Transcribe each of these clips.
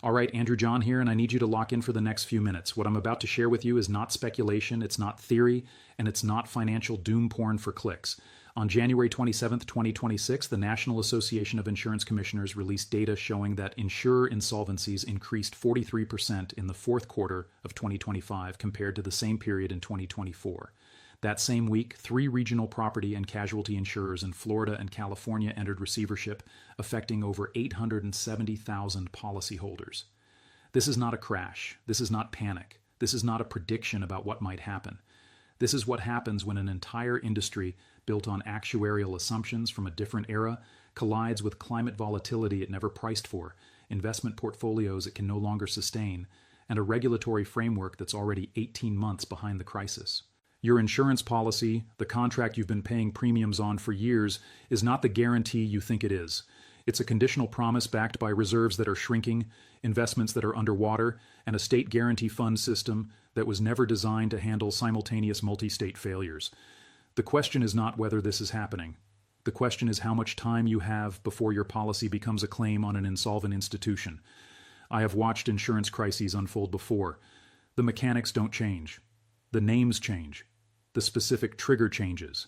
All right, Andrew John here, and I need you to lock in for the next few minutes. What I'm about to share with you is not speculation, it's not theory, and it's not financial doom porn for clicks. On January 27th, 2026, the National Association of Insurance Commissioners released data showing that insurer insolvencies increased 43% in the fourth quarter of 2025 compared to the same period in 2024. That same week, 3 regional property and casualty insurers in Florida and California entered receivership, affecting over 870,000 policyholders. This is not a crash. This is not panic. This is not a prediction about what might happen. This is what happens when an entire industry built on actuarial assumptions from a different era collides with climate volatility it never priced for, investment portfolios it can no longer sustain, and a regulatory framework that's already 18 months behind the crisis. Your insurance policy, the contract you've been paying premiums on for years, is not the guarantee you think it is. It's a conditional promise backed by reserves that are shrinking, investments that are underwater, and a state guarantee fund system that was never designed to handle simultaneous multi-state failures. The question is not whether this is happening. The question is how much time you have before your policy becomes a claim on an insolvent institution. I have watched insurance crises unfold before. The mechanics don't change. The names change. The specific trigger changes.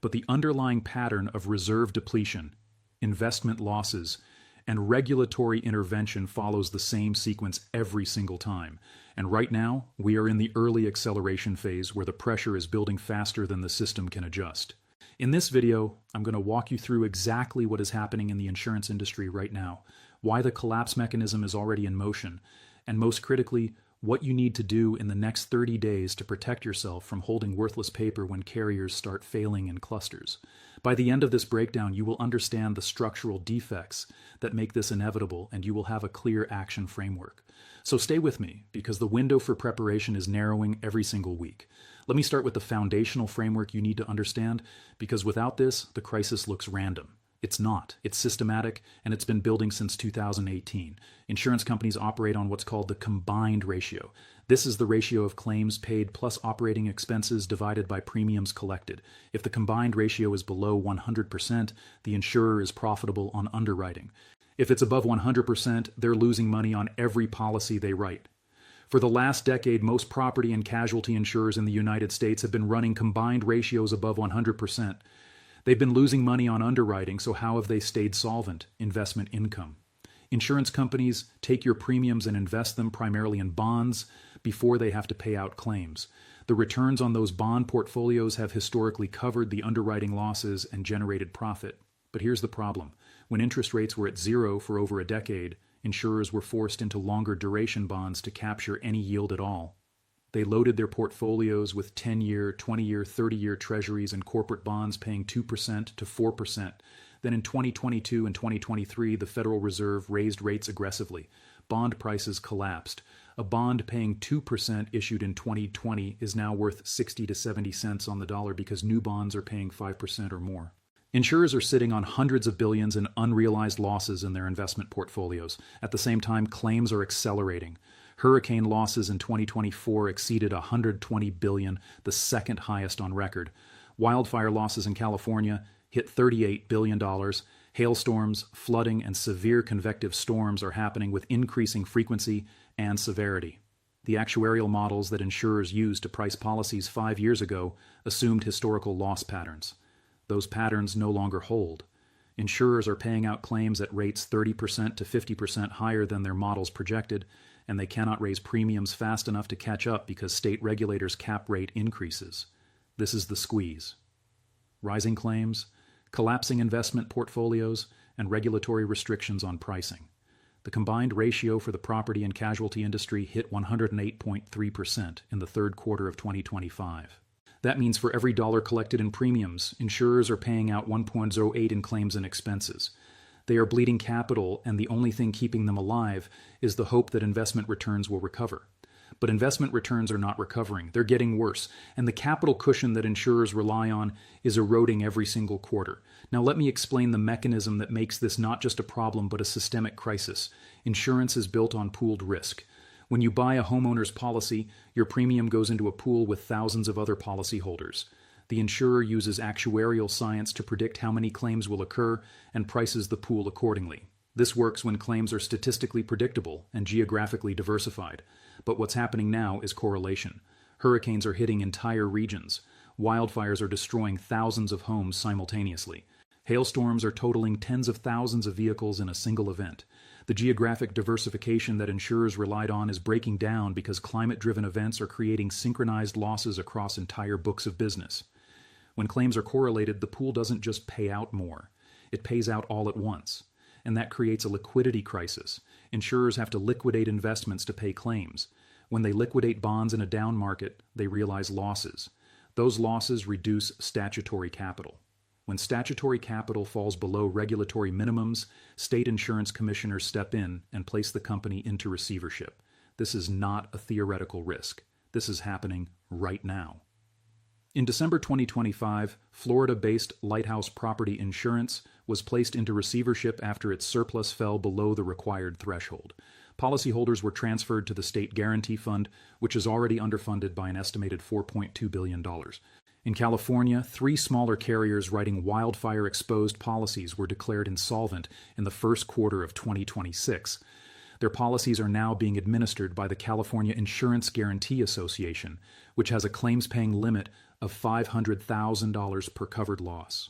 But the underlying pattern of reserve depletion, investment losses, and regulatory intervention follows the same sequence every single time. And right now, we are in the early acceleration phase where the pressure is building faster than the system can adjust. In this video, I'm going to walk you through exactly what is happening in the insurance industry right now, why the collapse mechanism is already in motion, and most critically, what you need to do in the next 30 days to protect yourself from holding worthless paper when carriers start failing in clusters. By the end of this breakdown, you will understand the structural defects that make this inevitable, and you will have a clear action framework. So stay with me, because the window for preparation is narrowing every single week. Let me start with the foundational framework you need to understand, because without this, the crisis looks random. It's not. It's systematic, and it's been building since 2018. Insurance companies operate on what's called the combined ratio. This is the ratio of claims paid plus operating expenses divided by premiums collected. If the combined ratio is below 100%, the insurer is profitable on underwriting. If it's above 100%, they're losing money on every policy they write. For the last decade, most property and casualty insurers in the United States have been running combined ratios above 100%. They've been losing money on underwriting, so how have they stayed solvent? Investment income. Insurance companies take your premiums and invest them primarily in bonds before they have to pay out claims. The returns on those bond portfolios have historically covered the underwriting losses and generated profit. But here's the problem. When interest rates were at zero for over a decade, insurers were forced into longer duration bonds to capture any yield at all. They loaded their portfolios with 10-year, 20-year, 30-year treasuries and corporate bonds paying 2% to 4%. Then in 2022 and 2023, the Federal Reserve raised rates aggressively. Bond prices collapsed. A bond paying 2% issued in 2020 is now worth 60 to 70 cents on the dollar because new bonds are paying 5% or more. Insurers are sitting on hundreds of billions in unrealized losses in their investment portfolios. At the same time, claims are accelerating. Hurricane losses in 2024 exceeded $120 billion, the second highest on record. Wildfire losses in California hit $38 billion. Hailstorms, flooding, and severe convective storms are happening with increasing frequency and severity. The actuarial models that insurers used to price policies 5 years ago assumed historical loss patterns. Those patterns no longer hold. Insurers are paying out claims at rates 30% to 50% higher than their models projected, and they cannot raise premiums fast enough to catch up because state regulators' cap rate increases. This is the squeeze. Rising claims, collapsing investment portfolios, and regulatory restrictions on pricing. The combined ratio for the property and casualty industry hit 108.3% in the third quarter of 2025. That means for every dollar collected in premiums, insurers are paying out 1.08 in claims and expenses. They are bleeding capital, and the only thing keeping them alive is the hope that investment returns will recover. But investment returns are not recovering. They're getting worse, and the capital cushion that insurers rely on is eroding every single quarter. Now let me explain the mechanism that makes this not just a problem but a systemic crisis. Insurance is built on pooled risk. When you buy a homeowner's policy, your premium goes into a pool with thousands of other policyholders. The insurer uses actuarial science to predict how many claims will occur and prices the pool accordingly. This works when claims are statistically predictable and geographically diversified. But what's happening now is correlation. Hurricanes are hitting entire regions. Wildfires are destroying thousands of homes simultaneously. Hailstorms are totaling tens of thousands of vehicles in a single event. The geographic diversification that insurers relied on is breaking down because climate-driven events are creating synchronized losses across entire books of business. When claims are correlated, the pool doesn't just pay out more. It pays out all at once. And that creates a liquidity crisis. Insurers have to liquidate investments to pay claims. When they liquidate bonds in a down market, they realize losses. Those losses reduce statutory capital. When statutory capital falls below regulatory minimums, state insurance commissioners step in and place the company into receivership. This is not a theoretical risk. This is happening right now. In December 2025, Florida-based Lighthouse Property Insurance was placed into receivership after its surplus fell below the required threshold. Policyholders were transferred to the state guarantee fund, which is already underfunded by an estimated $4.2 billion. In California, 3 smaller carriers writing wildfire-exposed policies were declared insolvent in the first quarter of 2026. Their policies are now being administered by the California Insurance Guarantee Association, which has a claims-paying limit of $500,000 per covered loss.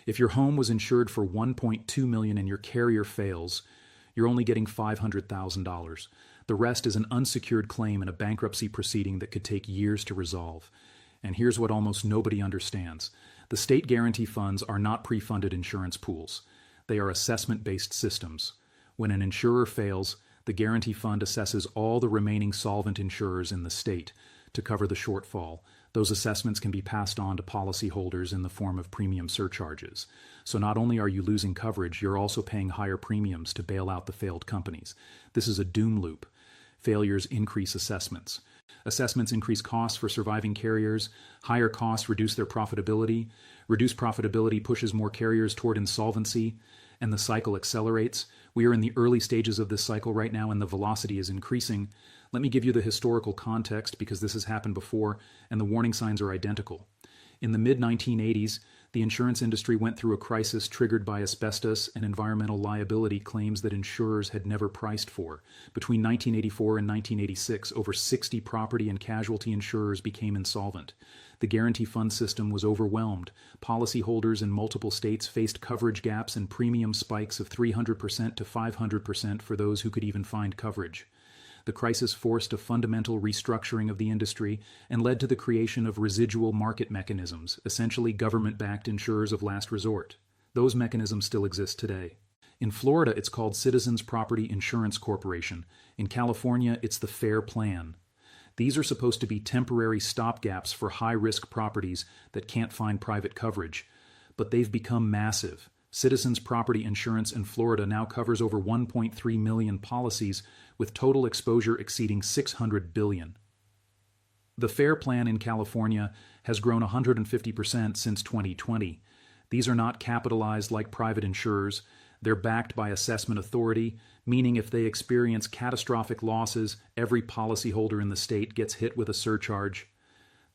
If your home was insured for $1.2 million and your carrier fails, you're only getting $500,000. The rest is an unsecured claim in a bankruptcy proceeding that could take years to resolve. And here's what almost nobody understands. The state guarantee funds are not pre-funded insurance pools. They are assessment-based systems. When an insurer fails, the guarantee fund assesses all the remaining solvent insurers in the state to cover the shortfall. Those assessments can be passed on to policyholders in the form of premium surcharges. So not only are you losing coverage, you're also paying higher premiums to bail out the failed companies. This is a doom loop. Failures increase assessments. Assessments increase costs for surviving carriers. Higher costs reduce their profitability. Reduced profitability pushes more carriers toward insolvency, and the cycle accelerates. We are in the early stages of this cycle right now, and the velocity is increasing. Let me give you the historical context because this has happened before, and the warning signs are identical. In the mid-1980s, the insurance industry went through a crisis triggered by asbestos and environmental liability claims that insurers had never priced for. Between 1984 and 1986, over 60 property and casualty insurers became insolvent. The guarantee fund system was overwhelmed. Policyholders in multiple states faced coverage gaps and premium spikes of 300% to 500% for those who could even find coverage. The crisis forced a fundamental restructuring of the industry and led to the creation of residual market mechanisms, essentially government-backed insurers of last resort. Those mechanisms still exist today. In Florida, it's called Citizens Property Insurance Corporation. In California, it's the FAIR Plan. These are supposed to be temporary stopgaps for high-risk properties that can't find private coverage, but they've become massive. Citizens Property Insurance in Florida now covers over 1.3 million policies, with total exposure exceeding $600 billion. The FAIR Plan in California has grown 150% since 2020. These are not capitalized like private insurers. They're backed by assessment authority, meaning if they experience catastrophic losses, every policyholder in the state gets hit with a surcharge.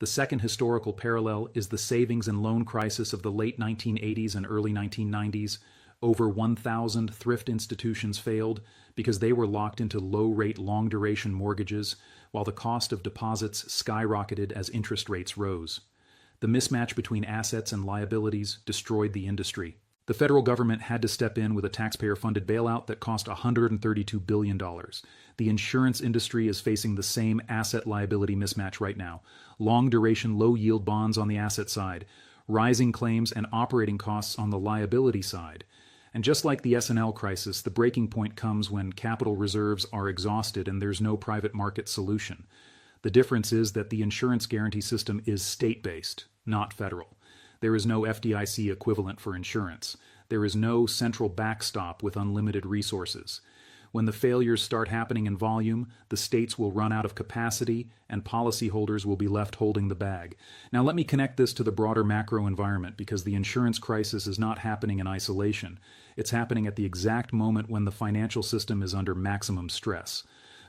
The second historical parallel is the savings and loan crisis of the late 1980s and early 1990s. Over 1,000 thrift institutions failed because they were locked into low-rate, long-duration mortgages, while the cost of deposits skyrocketed as interest rates rose. The mismatch between assets and liabilities destroyed the industry. The federal government had to step in with a taxpayer-funded bailout that cost $132 billion. The insurance industry is facing the same asset-liability mismatch right now. Long-duration, low-yield bonds on the asset side, rising claims and operating costs on the liability side. And just like the S&L crisis, the breaking point comes when capital reserves are exhausted and there's no private market solution. The difference is that the insurance guarantee system is state-based, not federal. There is no FDIC equivalent for insurance. There is no central backstop with unlimited resources. When the failures start happening in volume, the states will run out of capacity and policyholders will be left holding the bag. Now let me connect this to the broader macro environment because the insurance crisis is not happening in isolation. It's happening at the exact moment when the financial system is under maximum stress.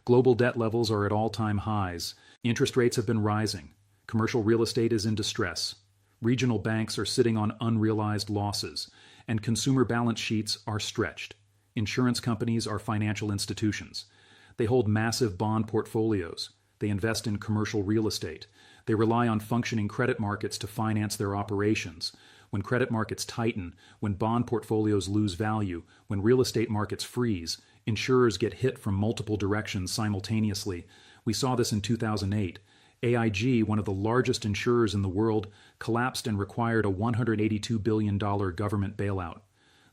Global debt levels are at all-time highs. Interest rates have been rising. Commercial real estate is in distress. Regional banks are sitting on unrealized losses, and consumer balance sheets are stretched. Insurance companies are financial institutions. They hold massive bond portfolios. They invest in commercial real estate. They rely on functioning credit markets to finance their operations. When credit markets tighten, when bond portfolios lose value, when real estate markets freeze, insurers get hit from multiple directions simultaneously. We saw this in 2008. AIG, one of the largest insurers in the world, collapsed and required a $182 billion government bailout.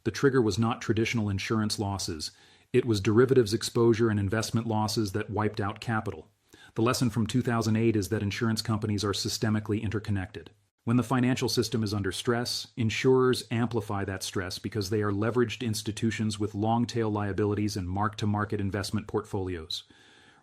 The trigger was not traditional insurance losses. It was derivatives exposure and investment losses that wiped out capital. The lesson from 2008 is that insurance companies are systemically interconnected. When the financial system is under stress, insurers amplify that stress because they are leveraged institutions with long-tail liabilities and mark-to-market investment portfolios.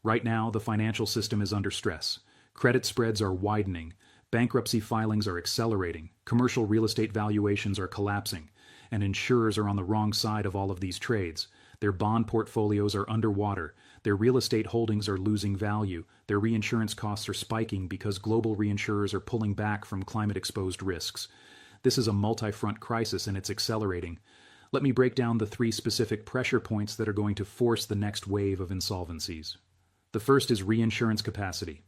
Right now, the financial system is under stress. Credit spreads are widening. Bankruptcy filings are accelerating. Commercial real estate valuations are collapsing. And insurers are on the wrong side of all of these trades. Their bond portfolios are underwater. Their real estate holdings are losing value. Their reinsurance costs are spiking because global reinsurers are pulling back from climate-exposed risks. This is a multi-front crisis and it's accelerating. Let me break down the three specific pressure points that are going to force the next wave of insolvencies. The first is reinsurance capacity.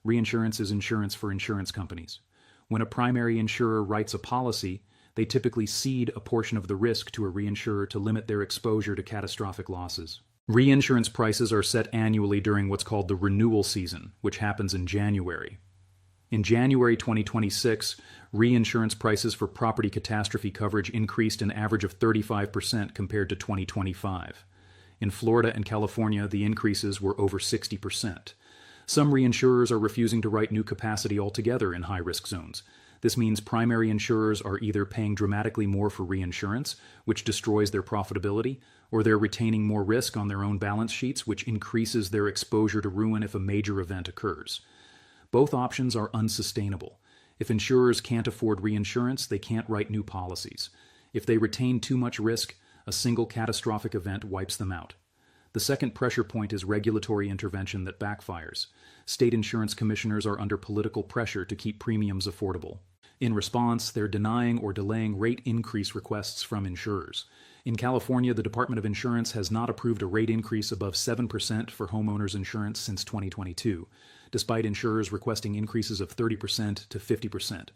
Reinsurance is insurance for insurance companies. When a primary insurer writes a policy, they typically cede a portion of the risk to a reinsurer to limit their exposure to catastrophic losses. Reinsurance prices are set annually during what's called the renewal season, which happens in January. In January 2026, reinsurance prices for property catastrophe coverage increased an average of 35% compared to 2025. In Florida and California, the increases were over 60%. Some reinsurers are refusing to write new capacity altogether in high-risk zones. This means primary insurers are either paying dramatically more for reinsurance, which destroys their profitability, or they're retaining more risk on their own balance sheets, which increases their exposure to ruin if a major event occurs. Both options are unsustainable. If insurers can't afford reinsurance, they can't write new policies. If they retain too much risk, a single catastrophic event wipes them out. The second pressure point is regulatory intervention that backfires. State insurance commissioners are under political pressure to keep premiums affordable. In response, they're denying or delaying rate increase requests from insurers. In California, the Department of Insurance has not approved a rate increase above 7% for homeowners insurance since 2022, despite insurers requesting increases of 30% to 50%.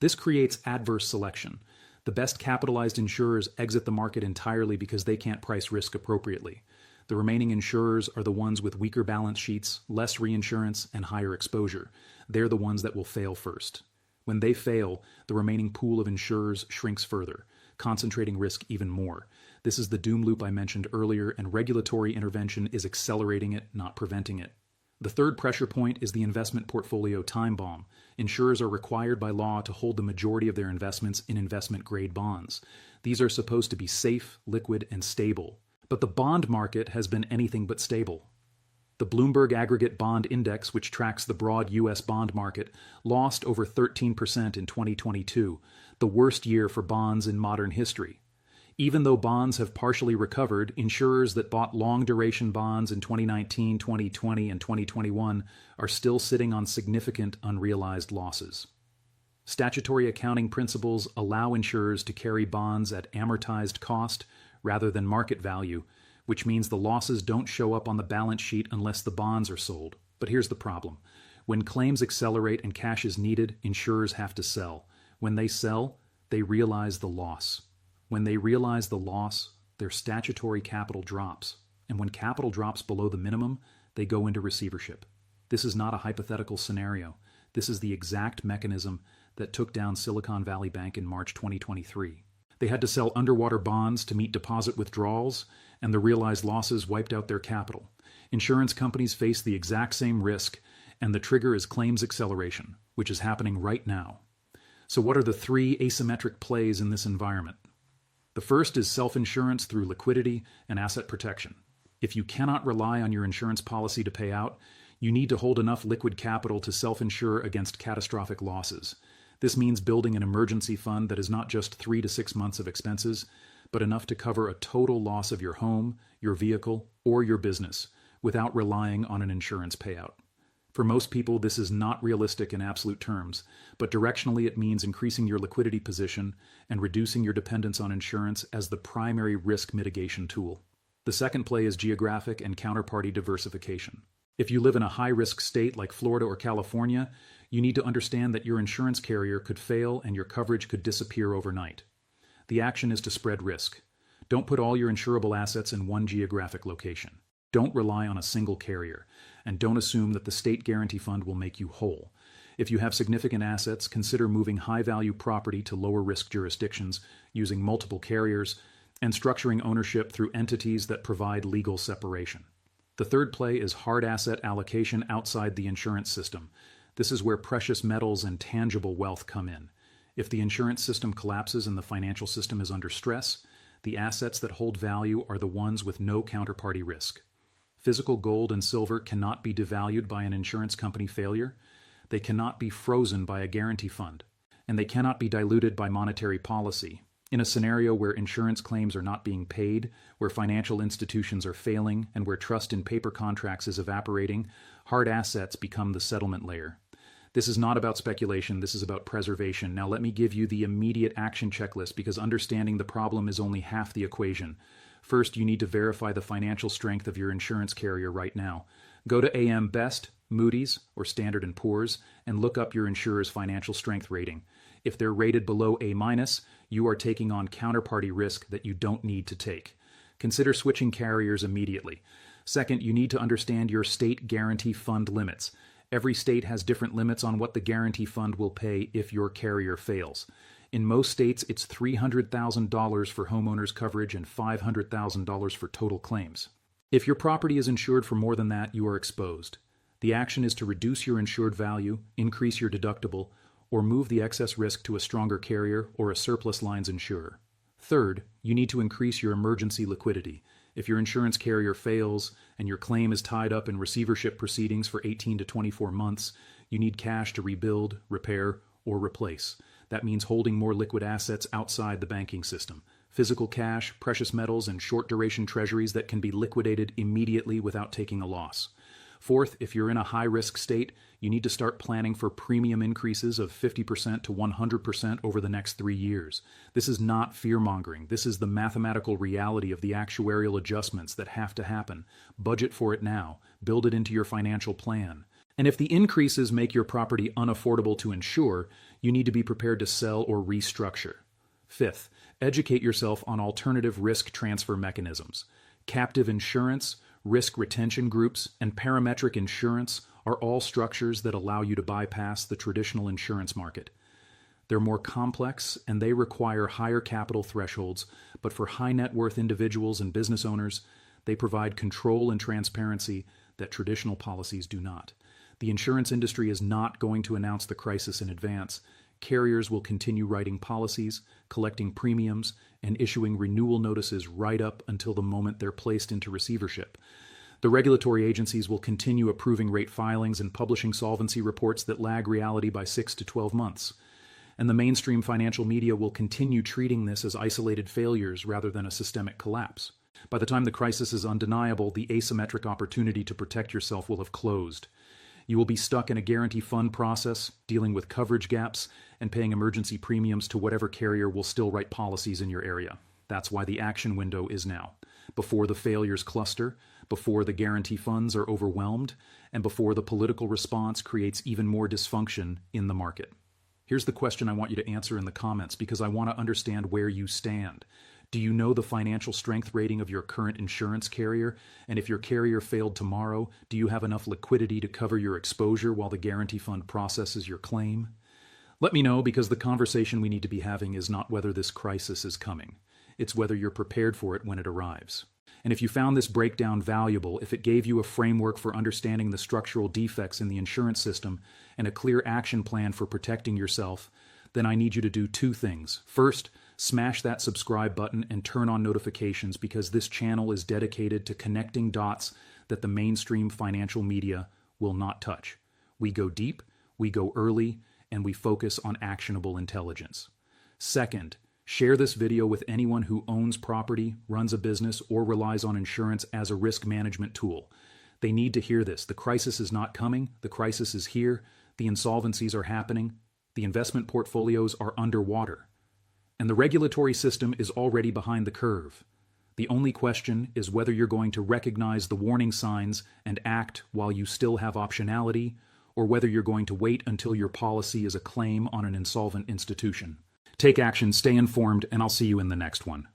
This creates adverse selection. The best capitalized insurers exit the market entirely because they can't price risk appropriately. The remaining insurers are the ones with weaker balance sheets, less reinsurance, and higher exposure. They're the ones that will fail first. When they fail, the remaining pool of insurers shrinks further, concentrating risk even more. This is the doom loop I mentioned earlier, and regulatory intervention is accelerating it, not preventing it. The third pressure point is the investment portfolio time bomb. Insurers are required by law to hold the majority of their investments in investment-grade bonds. These are supposed to be safe, liquid, and stable. But the bond market has been anything but stable. The Bloomberg Aggregate Bond Index, which tracks the broad U.S. bond market, lost over 13% in 2022, the worst year for bonds in modern history. Even though bonds have partially recovered, insurers that bought long-duration bonds in 2019, 2020, and 2021 are still sitting on significant unrealized losses. Statutory accounting principles allow insurers to carry bonds at amortized cost rather than market value, which means the losses don't show up on the balance sheet unless the bonds are sold. But here's the problem. When claims accelerate and cash is needed, insurers have to sell. When they sell, they realize the loss. When they realize the loss, their statutory capital drops. And when capital drops below the minimum, they go into receivership. This is not a hypothetical scenario. This is the exact mechanism that took down Silicon Valley Bank in March 2023. They had to sell underwater bonds to meet deposit withdrawals, and the realized losses wiped out their capital. Insurance companies face the exact same risk, and the trigger is claims acceleration, which is happening right now. So what are the three asymmetric plays in this environment? The first is self-insurance through liquidity and asset protection. If you cannot rely on your insurance policy to pay out, you need to hold enough liquid capital to self-insure against catastrophic losses. This means building an emergency fund that is not just 3 to 6 months of expenses, but enough to cover a total loss of your home, your vehicle, or your business without relying on an insurance payout. For most people, this is not realistic in absolute terms, but directionally it means increasing your liquidity position and reducing your dependence on insurance as the primary risk mitigation tool. The second play is geographic and counterparty diversification. If you live in a high-risk state like Florida or California, you need to understand that your insurance carrier could fail and your coverage could disappear overnight. The action is to spread risk. Don't put all your insurable assets in one geographic location. Don't rely on a single carrier, and don't assume that the state guarantee fund will make you whole. If you have significant assets, consider moving high-value property to lower-risk jurisdictions, using multiple carriers, and structuring ownership through entities that provide legal separation. The third play is hard asset allocation outside the insurance system. This is where precious metals and tangible wealth come in. If the insurance system collapses and the financial system is under stress, the assets that hold value are the ones with no counterparty risk. Physical gold and silver cannot be devalued by an insurance company failure. They cannot be frozen by a guarantee fund, and they cannot be diluted by monetary policy. In a scenario where insurance claims are not being paid, where financial institutions are failing, and where trust in paper contracts is evaporating, hard assets become the settlement layer. This is not about speculation, this is about preservation. Now let me give you the immediate action checklist, because understanding the problem is only half the equation. First, you need to verify the financial strength of your insurance carrier right now. Go to AM Best, Moody's, or Standard & Poor's, and look up your insurer's financial strength rating. If they're rated below A-, you are taking on counterparty risk that you don't need to take. Consider switching carriers immediately. Second, you need to understand your state guarantee fund limits. Every state has different limits on what the guarantee fund will pay if your carrier fails. In most states, it's $300,000 for homeowners coverage and $500,000 for total claims. If your property is insured for more than that, you are exposed. The action is to reduce your insured value, increase your deductible, or move the excess risk to a stronger carrier or a surplus lines insurer. Third, you need to increase your emergency liquidity. If your insurance carrier fails and your claim is tied up in receivership proceedings for 18 to 24 months, you need cash to rebuild, repair, or replace. That means holding more liquid assets outside the banking system. Physical cash, precious metals, and short-duration treasuries that can be liquidated immediately without taking a loss. Fourth, if you're in a high-risk state, you need to start planning for premium increases of 50% to 100% over the next 3 years. This is not fear-mongering. This is the mathematical reality of the actuarial adjustments that have to happen. Budget for it now. Build it into your financial plan. And if the increases make your property unaffordable to insure, you need to be prepared to sell or restructure. Fifth, educate yourself on alternative risk transfer mechanisms. Captive insurance, risk retention groups, and parametric insurance are all structures that allow you to bypass the traditional insurance market. They're more complex and they require higher capital thresholds, but for high net worth individuals and business owners, they provide control and transparency that traditional policies do not. The insurance industry is not going to announce the crisis in advance. Carriers will continue writing policies, collecting premiums, and issuing renewal notices right up until the moment they're placed into receivership. The regulatory agencies will continue approving rate filings and publishing solvency reports that lag reality by 6 to 12 months. And the mainstream financial media will continue treating this as isolated failures rather than a systemic collapse. By the time the crisis is undeniable, the asymmetric opportunity to protect yourself will have closed. You will be stuck in a guarantee fund process, dealing with coverage gaps, and paying emergency premiums to whatever carrier will still write policies in your area. That's why the action window is now. Before the failures cluster, before the guarantee funds are overwhelmed, and before the political response creates even more dysfunction in the market. Here's the question I want you to answer in the comments because I want to understand where you stand. Do you know the financial strength rating of your current insurance carrier? And if your carrier failed tomorrow, do you have enough liquidity to cover your exposure while the guarantee fund processes your claim? Let me know, because the conversation we need to be having is not whether this crisis is coming. It's whether you're prepared for it when it arrives. And if you found this breakdown valuable, if it gave you a framework for understanding the structural defects in the insurance system and a clear action plan for protecting yourself, then I need you to do 2 things. First, smash that subscribe button and turn on notifications, because this channel is dedicated to connecting dots that the mainstream financial media will not touch. We go deep, we go early, and we focus on actionable intelligence. Second, share this video with anyone who owns property, runs a business, or relies on insurance as a risk management tool. They need to hear this. The crisis is not coming. The crisis is here. The insolvencies are happening. The investment portfolios are underwater. And the regulatory system is already behind the curve. The only question is whether you're going to recognize the warning signs and act while you still have optionality, or whether you're going to wait until your policy is a claim on an insolvent institution. Take action, stay informed, and I'll see you in the next one.